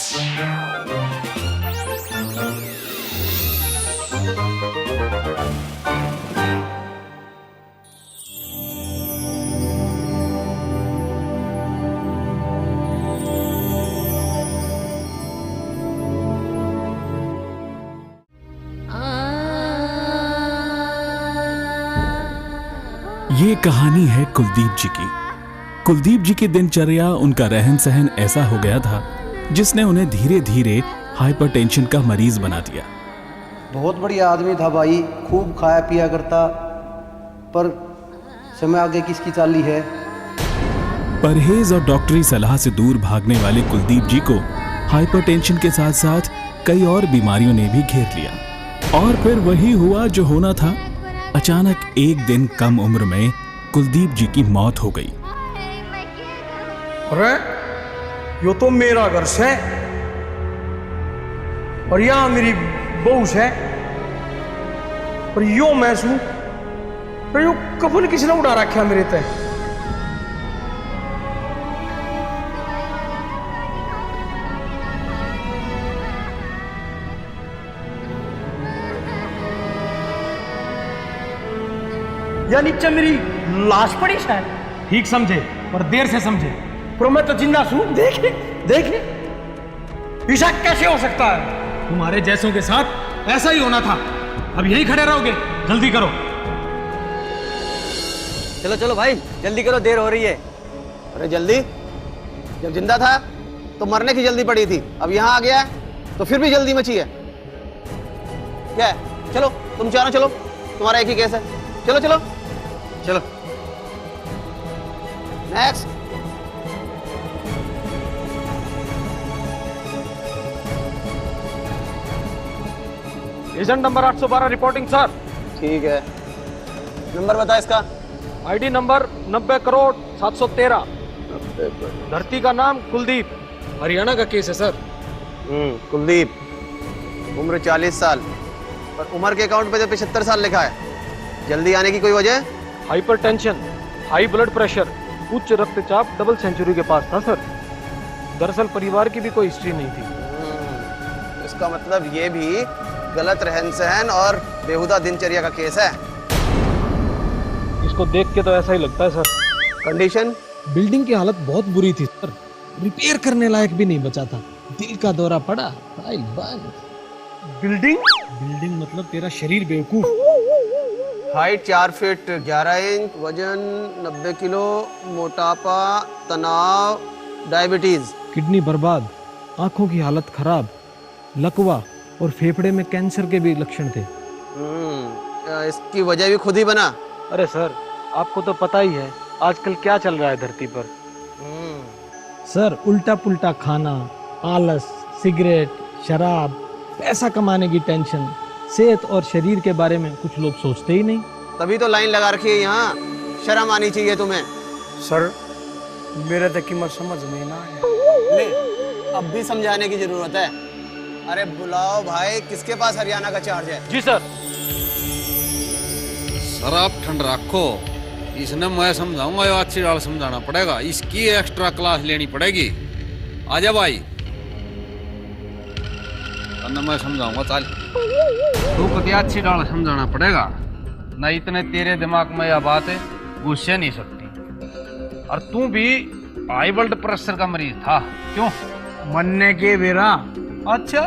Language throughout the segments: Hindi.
ये कहानी है कुलदीप जी की। कुलदीप जी की दिनचर्या, उनका रहन सहन ऐसा हो गया था जिसने उन्हें धीरे धीरे हाइपरटेंशन का मरीज बना दिया। बहुत बढ़िया आदमी था भाई, खूब खाया पिया करता, पर समय आगे किसकी चाली है। परहेज और डॉक्टरी सलाह से दूर भागने वाले कुलदीप जी को हाइपरटेंशन के साथ साथ कई और बीमारियों ने भी घेर लिया। और फिर वही हुआ जो होना था। अचानक एक दिन कम उम्र में कुलदीप जी की मौत हो गई। अरे यो तो मेरा घर है और यहाँ मेरी बहू है, और यो मैं हूं, पर यो कफन किसने उड़ा रखा मेरे ते। या नीचे मेरी लाश पड़ी है। ठीक समझे पर देर से समझे, पर मैं तो जिंदा हूं। देखिए देखिए, ऐसा कैसे हो सकता है? तुम्हारे जैसों के साथ ऐसा ही होना था। अब यहीं खड़े रहोगे? जल्दी करो। चलो चलो भाई जल्दी करो, देर हो रही है। अरे जल्दी, जब जिंदा था तो मरने की जल्दी पड़ी थी, अब यहाँ आ गया है तो फिर भी जल्दी मची है। क्या है? चलो तुम चारों चलो, तुम्हारा एक ही केस है। चलो चलो चलो। Next. Agent number 812 reporting sir. ठीक है, नंबर बता इसका। ID number 90,07,13। धरती का नाम कुलदीप, हरियाणा का केस है सर। कुलदीप, उम्र 40 साल, पर उम्र के अकाउंट पे तो 75 साल लिखा है। जल्दी आने की कोई वजह? हाइपरटेंशन, हाई ब्लड प्रेशर, उच्च रक्तचाप, डबल सेंचुरी के पास था सर। दरअसल परिवार की भी कोई हिस्ट्री नहीं थी। इसका मतलब ये भी गलत रहन सहन और बेहुदा दिनचर्या का केस है। इसको देख के तो ऐसा ही लगता है सर। कंडीशन? बिल्डिंग की हालत बहुत बुरी थी सर, रिपेयर करने लायक भी नहीं बचा था। दिल का दौरा पड़ा, फाइल बंद। बिल्डिंग मतलब तेरा शरीर बेवकूफ। हाइट 4 फीट 11 इंच, वजन 90 किलो, मोटापा, तनाव, डायबिटीज। किडनी बर्बाद, आंखों की हालत खराब, लकवा और फेफड़े में कैंसर के भी लक्षण थे। इसकी वजह भी खुद ही बना। अरे सर, आपको तो पता ही है आजकल क्या चल रहा है धरती पर। सर, उल्टा पुल्टा खाना, आलस, सिगरेट, शराब, पैसा कमाने की टेंशन, सेहत और शरीर के बारे में कुछ लोग सोचते ही नहीं। तभी तो लाइन लगा रखी है यहाँ। शर्म आनी चाहिए तुम्हें। सर, मेरे तक कीमत समझ में ना आया। ले, अब भी समझाने की जरूरत है। अरे बुलाओ भाई, किसके पास हरियाणा का चार्ज है? जी सर। सर आप ठंड रखो, इसने मैं समझाऊंगा, ये अच्छी डाल समझाना पड़ेगा, इसकी एक्स्ट्रा क्लास लेनी पड़ेगी। आजा भाई, मैं समझाऊंगा। चल तू कभी अच्छी डाल समझाना पड़ेगा, ना इतने तेरे दिमाग में यह बात घुस नहीं सकती। और तू भी हाई ब्लड प्रेशर का मरीज था, क्यों? मरने के बेरा। अच्छा,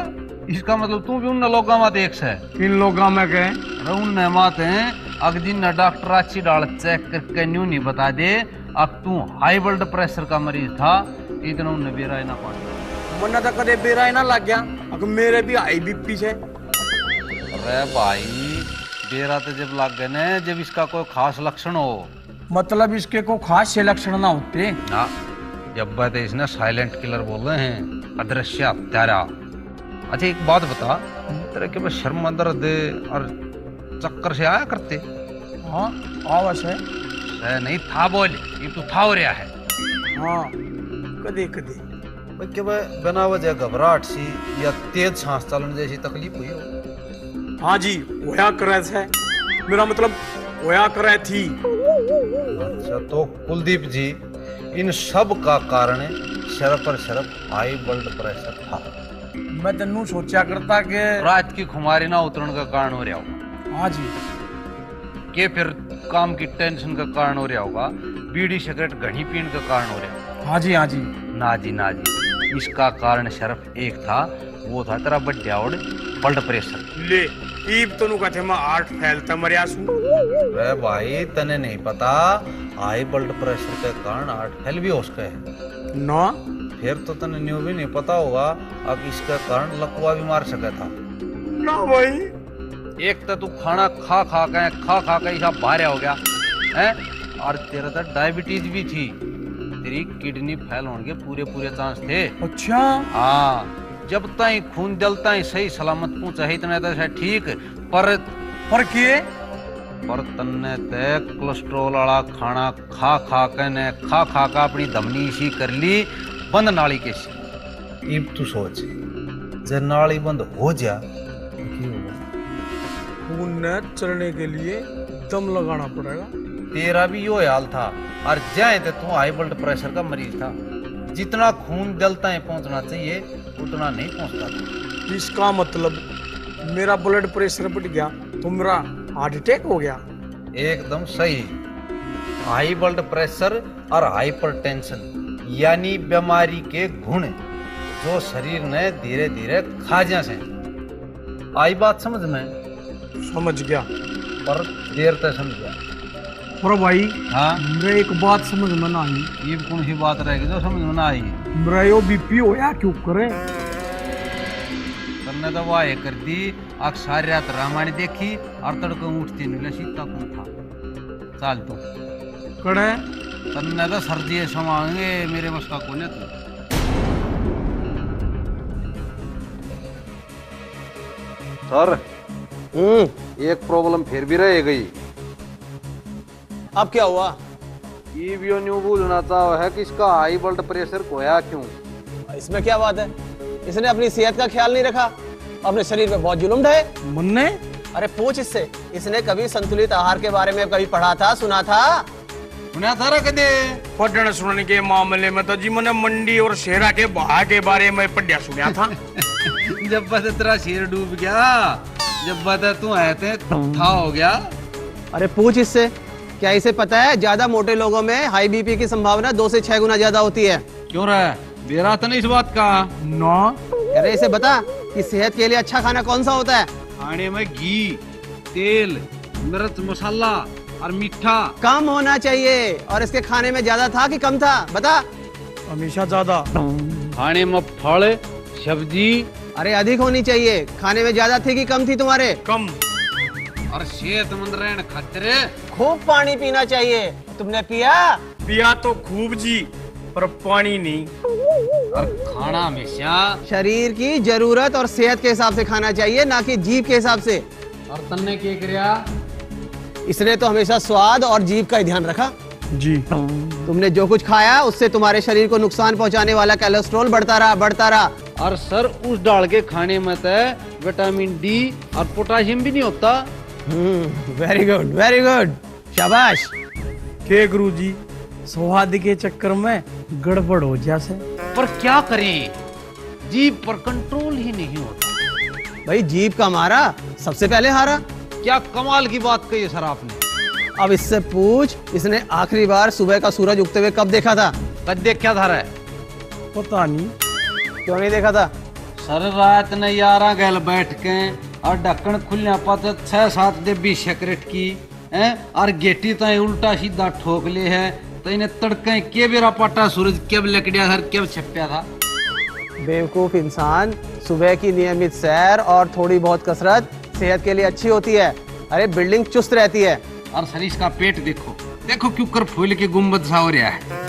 इसका मतलब तू भी उन लोगों में एक से? किन लोगों में कहे? उन मात हैं अगदी न डॉक्टर अच्छी डाल चेक करके न्यू नहीं बता दे, अब तू हाई ब्लड प्रेशर का मरीज था, इतना उन्हें बेरा ना पाता। मरना तो कदे बेरा ना लग गया, अगर मेरे भी हाई बीपी से। अरे भाई, बेरा तो जब लग गए ना जब इसका कोई खास लक्षण हो। मतलब इसके को खास से लक्षण ना होते ना, जब बात इसने साइलेंट किलर बोल रहे हैं, अदृश्य हत्यारा। अच्छा एक बात बता, तेरे के में शर्म दर्द और चक्कर से आया करते? हाँ आवाज है नहीं था, बोल ये तो था हो रहा है। हाँ कदे कदे बिना वजह घबराहट सी या तेज सांस चलन जैसी तकलीफ हुई हो? हाँ जी, होया करे है, मेरा मतलब होया करे थी। अच्छा, तो कुलदीप जी, इन सब का कारण सिर्फ और सिर्फ हाई ब्लड प्रेशर था। मैं तेनू सोचा करता कि रात की खुमारी ना उतरने का कारण हो रहा होगा। हाँ जी, के फिर काम की टेंशन का कारण हो रहा होगा, बीड़ी सिगरेट घनी पीने का कारण हो रहा होगा। हाँ जी, हाँ जी। ना जी ना जी, इसका कारण सिर्फ एक था, वो था तेरा बड्या और ब्लड प्रेशर। ले ईब तनु कहते मैं आर्ट फैलता मरिया सु। अरे भाई तने नहीं पता, हाई ब्लड प्रेशर के कारण हार्ट फेल भी हो सकता है ना। फिर तो तने न्यू भी नहीं पता होगा, अब इसका कारण लकवा भी मार सका था ना भाई। एक तो तू खाना खा खा के ऐसा भारे हो गया है, और तेरा तो डायबिटीज भी थी, तेरी किडनी फेल होने के पूरे चांस थे। अच्छा। हाँ, जब ताई खून जलता ही सही सलामत पहुंचा है इतना तो ठीक, पर के पर तन्ने ते कोलेस्ट्रॉल वाला खाना खा के अपनी धमनी सी कर ली बंद नाली के सी। इब तू सोच, जब नाली बंद हो जा तो क्या होगा? खून ने चलने के लिए दम लगाना पड़ेगा। तेरा भी यो हाल था, और जाए तो तू हाई ब्लड प्रेशर का मरीज था, जितना खून जलता है पहुंचना चाहिए उतना नहीं पहुंचता था। इसका मतलब मेरा ब्लड प्रेशर बढ़ गया तो मेरा हार्ट अटैक हो गया। एकदम सही। हाई ब्लड प्रेशर और हाइपरटेंशन यानी बीमारी के गुण जो शरीर ने धीरे धीरे खा जा से। आई बात समझ में? समझ गया, पर देर तक समझ गया। पर भाई हाँ, मेरे एक बात समझ में ना आई। ये कौन सी बात रहेगी जो समझ में ना आई? मेरा यो बीपी होया क्यों करे? तन्ने तो वाह कर दी, आख सारी रात रामायण देखी और तड़को उठती नहीं सीता कौन था। चाल तू कड़े तन्ने तो सर्दी समांगे मेरे बस का कौन है तू। सर एक प्रॉब्लम फिर भी रह गई। अब क्या हुआ? ये भी न्यू पूछना चाहो है कि इसका हाई ब्लड प्रेशर खोया क्यों? इसमें क्या बात है? इसने अपनी सेहत का ख्याल नहीं रखा, अपने शरीर पे बहुत जुल्म ढाए। मुन्ने अरे पूछ इससे, इसने कभी संतुलित आहार के बारे में कभी पढ़ा था, सुना था? सुना था कदे? पढ़ने सुनने के मामले में तो जी मैंने मंडी और शेरा के भाव के बारे में पढ़ा सुना था। जब बता तेरा शेर डूब गया, जब बता तू आए थे था हो गया। अरे पूछ इससे, क्या इसे पता है ज्यादा मोटे लोगों में हाई बीपी की संभावना 2 से 6 गुना ज्यादा होती है? क्यों रहा? बेरा तो नहीं इस बात का ना। अरे इसे बता कि सेहत के लिए अच्छा खाना कौन सा होता है? खाने में घी, तेल, मिर्च, मसाला और मीठा कम होना चाहिए। और इसके खाने में ज्यादा था कि कम था, बता। हमेशा ज्यादा। खाने में फल सब्जी। अरे अधिक होनी चाहिए। खाने में ज्यादा थी कि कम थी तुम्हारे? कम। और सेहतमंद रहने खातिर खूब पानी पीना चाहिए। तुमने पिया? पिया तो खूब जी, पर पानी नहीं। और खाना हमेशा शरीर की जरूरत और सेहत के हिसाब से खाना चाहिए, ना कि जीभ के हिसाब से। और तन्ने क्या करया? इसने तो हमेशा स्वाद और जीभ का ही ध्यान रखा जी। तुमने जो कुछ खाया उससे तुम्हारे शरीर को नुकसान पहुंचाने वाला कोलेस्ट्रॉल बढ़ता रहा। और सर उस डाल के खाने में तो विटामिन डी और पोटाशियम भी नहीं होता। वेरी गुड, शाबाश। के गुरुजी, स्वाद के चक्कर में गड़बड़ हो जैसे। पर क्या करें, जीभ पर कंट्रोल ही नहीं होता। भाई जीभ का मारा सबसे पहले हारा। क्या कमाल की बात कही है सर आपने। अब इससे पूछ, इसने आखिरी बार सुबह का सूरज उगते हुए कब देखा था? कद देख क्या था रहा? पता नहीं। क्यों नहीं देखा था? सर रात ने 11 गैल बैठ के और ढक्कन खुलने पाते 6-7 डिब्बी सिगरेट की हैं, और गेटी तो उल्टा सीधा ठोक ले है, तो इन्हें तड़के के बेरा पटा सूरज कब लकड़िया सर कब छप्या था। बेवकूफ इंसान, सुबह की नियमित सैर और थोड़ी बहुत कसरत सेहत के लिए अच्छी होती है। अरे बिल्डिंग चुस्त रहती है। और सर इसका पेट देखो, देखो क्यों कर फूल के गुम्बद सा हो रहा है।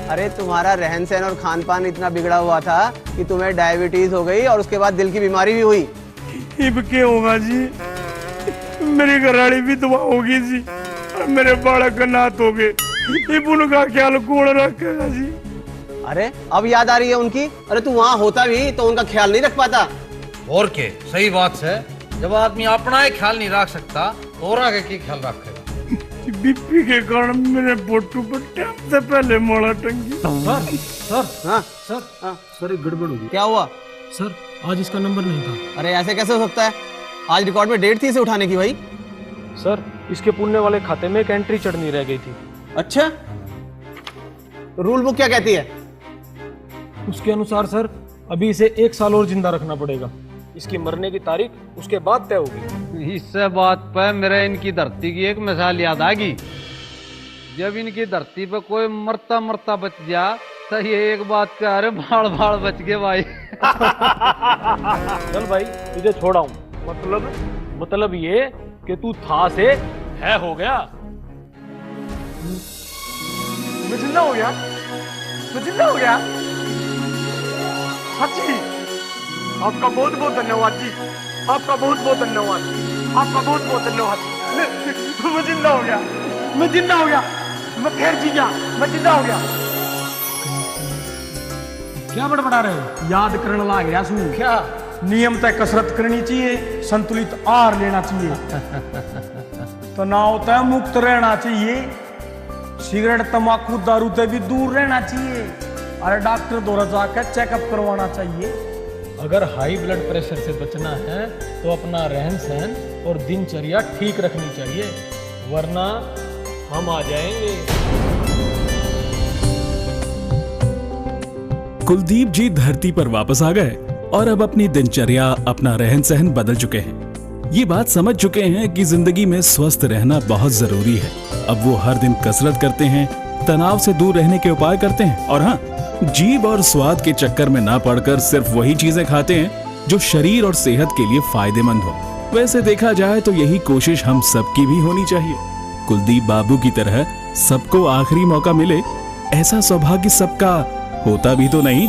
अरे तुम्हारा रहन सहन और खान पान इतना बिगड़ा हुआ था कि तुम्हें डायबिटीज हो गई और उसके बाद दिल की बीमारी भी हुई। इब के होगा जी? मेरी घरवाली भी दुआ होगी जी, मेरे बालक नाथ हो गए। इब उनका ख्याल कौन रखेगा जी? अरे अब याद आ रही है उनकी? अरे तू वहाँ होता भी तो उनका ख्याल नहीं रख पाता। और के सही बात है, जब आदमी अपना ही ख्याल नहीं रख सकता तो और आगे की ख्याल रखेगा। बीपी के कारण मेरे बोटू पर टाइम से पहले मोड़ा टंगी। सर हाँ सर सर एक गड़बड़ होगी। क्या हुआ? सर आज इसका नंबर नहीं था। अरे ऐसे कैसे हो सकता है? आज रिकॉर्ड में डेट थी इसे उठाने की भाई। सर इसके पुण्य वाले खाते में एक एंट्री चढ़नी रह गई थी। अच्छा, तो रूल बुक क्या कहती है? उसके अनुसार सर अभी इसे 1 साल और जिंदा रखना पड़ेगा। इसकी मरने की तारीख उसके बाद तय होगी। इससे बात पे मेरे इनकी धरती की एक मिसाल याद आ गई। जब इनकी धरती पे कोई मरता मरता बच गया तो ये एक बात का, अरे भाड़ भाड़ बच गए भाई। चल भाई तुझे छोड़ाऊं। मतलब ये कि तू था से है हो गया। मैं जिंदा हो गया, मैं जिंदा हो गया। सच्ची आपका बहुत बहुत धन्यवाद जी, आपका बहुत बहुत धन्यवाद, आपका बहुत बहुत धन्यवाद। मैं जिंदा हो गया, मैं जिंदा हो गया, मैं फिर जी गया, मैं जिंदा हो गया। क्या बड़बड़ा रहे हो? याद करने लग गया सू। क्या? नियम तय कसरत करनी चाहिए, संतुलित आहार लेना चाहिए, तनाव तय मुक्त रहना चाहिए, सिगरेट तंबाकू दारू से भी दूर रहना चाहिए, अरे डॉक्टर द्वारा जाकर चेकअप करवाना चाहिए। अगर हाई ब्लड प्रेशर से बचना है तो अपना रहन सहन और दिनचर्या ठीक रखनी चाहिए, वरना हम आ जाएंगे। कुलदीप जी धरती पर वापस आ गए और अब अपनी दिनचर्या, अपना रहन सहन बदल चुके हैं। ये बात समझ चुके हैं कि जिंदगी में स्वस्थ रहना बहुत जरूरी है। अब वो हर दिन कसरत करते हैं, तनाव से दूर रहने के उपाय करते हैं और हाँ, जीभ और स्वाद के चक्कर में ना पड़कर सिर्फ वही चीजें खाते हैं जो शरीर और सेहत के लिए फायदेमंद हो। वैसे देखा जाए तो यही कोशिश हम सबकी भी होनी चाहिए। कुलदीप बाबू की तरह सबको आखिरी मौका मिले, ऐसा सौभाग्य सबका होता भी तो नहीं।